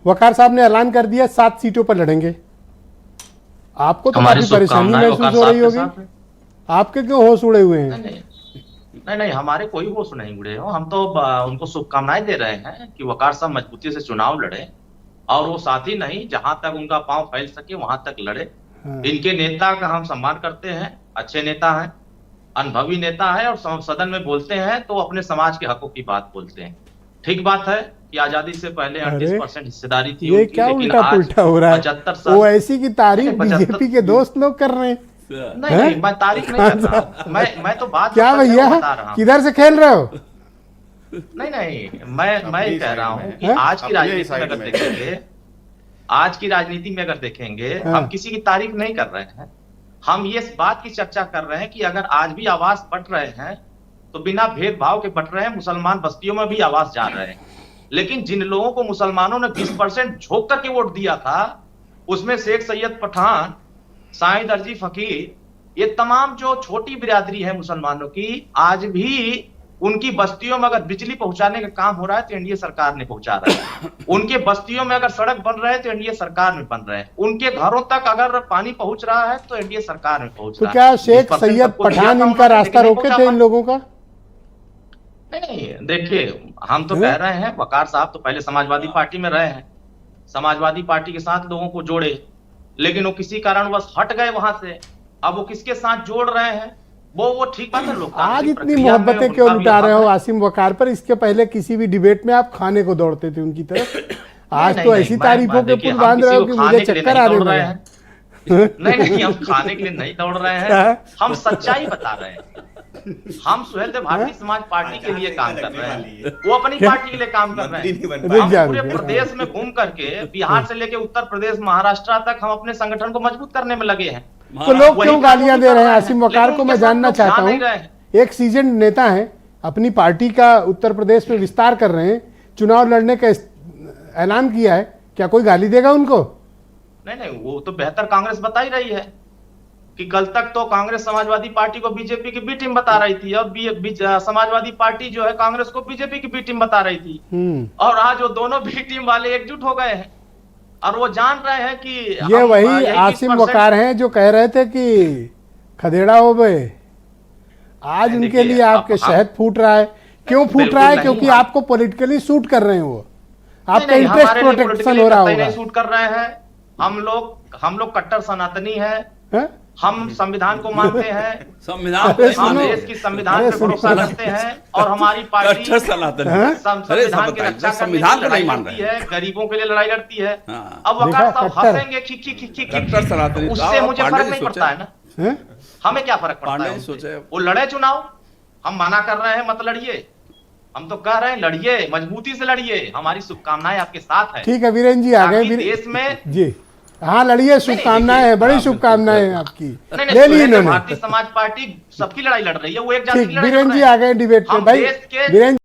वकार साहब ने ऐलान कर दिया 7 सीटों पर लड़ेंगे। आपको तो काफी परेशानी महसूस हो रही होगी। आपके क्यों होश उड़े हुए हैं? नहीं, हमारे कोई होश नहीं उड़े हो। हम तो उनको शुभकामनाएं दे रहे हैं कि वकार साहब मजबूती से चुनाव लड़े, और वो साथ ही नहीं, जहां तक उनका पांव फैल सके वहां तक लड़े। हाँ। इनके नेता का हम सम्मान करते हैं, अच्छे नेता हैं, अनुभवी नेता है, और सदन में बोलते हैं तो अपने समाज के हकों की बात बोलते हैं। ठीक बात है कि आजादी से पहले 38% हिस्सेदारी थी ये उनकी, क्या लेकिन उल्टा पुल्टा हो रहा है? 75 साल ओवैसी की तारीफ बीजेपी के दोस्त लोग कर रहे हैं। नहीं, मैं तारीफ नहीं कर रहा हूं। मैं तो बात क्या भैया, बता रहा हूं। किधर से खेल रहे हो? नहीं, मैं कह रहा हूं कि आज की राजनीति में अगर देखेंगे, आज की राजनीति में अगर देखेंगे, हम किसी की तारीफ नहीं कर रहे हैं। हम ये बात की चर्चा कर रहे हैं कि अगर आज भी आवाज बट रहे हैं तो बिना भेदभाव के बट रहे हैं। मुसलमान बस्तियों में भी आवाज जा रहे हैं, लेकिन जिन लोगों को मुसलमानों ने 20% झोंक करके वोट दिया था, उसमें शेख सैयद पठान, साईं दर्जी फकीर, ये तमाम जो छोटी बिरादरी है मुसलमानों की, आज भी उनकी बस्तियों में अगर बिजली पहुंचाने का काम हो रहा है तो एनडीए सरकार ने पहुंचा रहा है। उनके बस्तियों में अगर सड़क बन रहे हैं तो एनडीए सरकार में बन रहे हैं। उनके घरों तक अगर पानी पहुंच रहा है तो एनडीए सरकार में पहुंच रहा है। तो क्या शेख सैयद पठान इनका रास्ता रोके थे इन लोगों का? नहीं, देखिए, हम तो कह रहे हैं वकार साहब तो पहले समाजवादी पार्टी में रहे हैं, समाजवादी पार्टी के साथ लोगों को जोड़े, लेकिन वो किसी कारणवश हट गए वहां से। अब वो किसके साथ जोड़ रहे हैं वो ठीक बात है। लोग आज इतनी मोहब्बतें क्यों लुटा रहे हो आसिम वकार पर? इसके पहले किसी भी डिबेट में आप खाने को दौड़ते थे उनकी तरफ। आज तो ऐसी तारीफों के पुल बांध रहे हो कि मुझे चक्कर आ रहे हैं। नहीं, हम खाने के लिए नहीं दौड़ रहे हैं, हम सच्चाई बता रहे हैं। हम सुहेलदेव भारतीय समाज पार्टी के लिए काम कर रहे हैं, वो अपनी पार्टी के लिए काम कर रहे हैं। हम पूरे प्रदेश में घूम करके, बिहार से लेकर उत्तर प्रदेश, महाराष्ट्र तक हम अपने संगठन को मजबूत करने में लगे हैं। तो लोग क्यों गालियां दे रहे हैं आसिम वकार को? मैं जानना चाहता हूं। एक सीजन नेता है, अपनी पार्टी का उत्तर प्रदेश में विस्तार कर रहे हैं, चुनाव लड़ने का ऐलान किया है, क्या कोई गाली देगा उनको? नहीं, वो तो बेहतर कांग्रेस बता ही रही है कि कल तक तो कांग्रेस समाजवादी पार्टी को बीजेपी की बी टीम बता रही थी, और समाजवादी पार्टी जो है कांग्रेस को बीजेपी की बी टीम बता रही थी, और आज वो दोनों बी टीम वाले एकजुट हो गए हैं, और वो जान रहे हैं कि ये वही आसिम वकार हैं जो कह रहे थे कि खदेड़ा हो गए। आज उनके लिए आपके शहद फूट रहा है। क्यों फूट रहा है? क्योंकि आपको पॉलिटिकली सूट कर रहे हैं, वो आपका इंटरेस्ट प्रोटेक्शन हो रहा होगा। सूट कर रहे हैं। हम लोग कट्टर सनातनी है? हम संविधान को मानते हैं, हम देश की संविधान पर भरोसा रखते हैं, और हमारी पार्टी संविधान की रक्षा करने की लड़ाई लड़ती है, गरीबों के लिए लड़ाई लड़ती है। अब वकार साहब हंसेंगे उससे मुझे फर्क नहीं पड़ता है ना। हमें क्या फर्क पड़ता है? वो लड़े चुनाव, हम मना कर रहे हैं मत लड़िए, हम तो कह रहे हैं लड़िए, मजबूती से लड़िए। हमारी शुभकामनाएं आपके साथ है। ठीक है, वीरेन जी आ गए देश में जी। हाँ, लड़िए, शुभकामनाएं हैं, बड़ी शुभकामनाएं हैं आपकी। ले ली इन्होंने। भारतीय समाज पार्टी सबकी लड़ाई लड़ रही है, वो एक जाति की लड़ाई। वीरेन जी आ गए डिबेट पे भाई। वीरेन